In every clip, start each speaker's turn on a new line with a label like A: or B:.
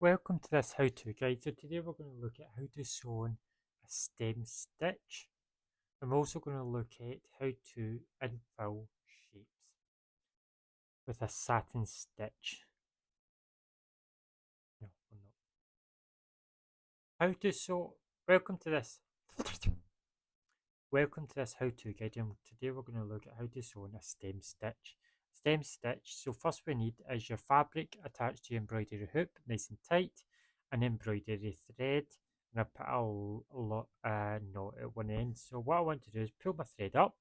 A: Welcome to this how-to guide. So today we're going to look at how to sew on a stem stitch. I'm also going to look at how to infill shapes with a satin stitch. No, we're not. How to sew. Welcome to this. Welcome to this how-to guide, and today we're going to look at how to sew on a stem stitch. Stem stitch. So first we need is your fabric attached to your embroidery hoop, nice and tight, an embroidery thread, and I put a knot at one end. So what I want to do is pull my thread up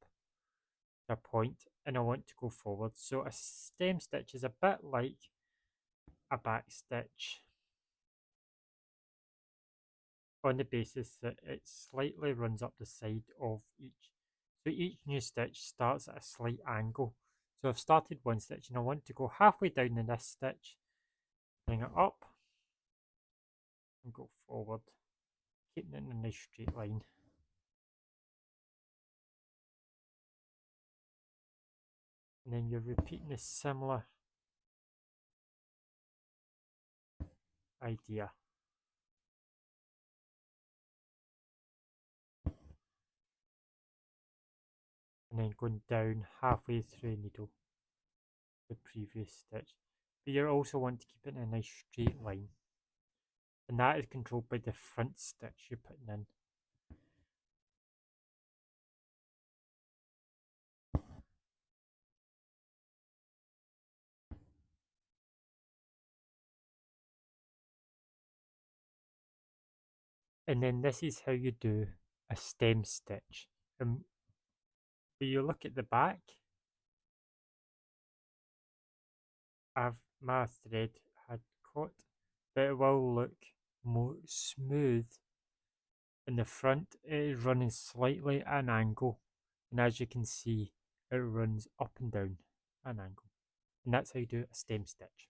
A: to a point, and I want to go forward. So a stem stitch is a bit like a back stitch, on the basis that it slightly runs up the side of each. So each new stitch starts at a slight angle. So I've started one stitch and I want to go halfway down in this stitch, bring it up and go forward, keeping it in a nice straight line. And then you're repeating a similar idea. And then going down halfway through the needle, the previous stitch. But you also want to keep it in a nice straight line. And that is controlled by the front stitch you're putting in. And then this is how you do a stem stitch. When you look at the back, my thread had caught, but it will look more smooth. In the front, it is running slightly at an angle, and as you can see, it runs up and down at an angle. And that's how you do a stem stitch.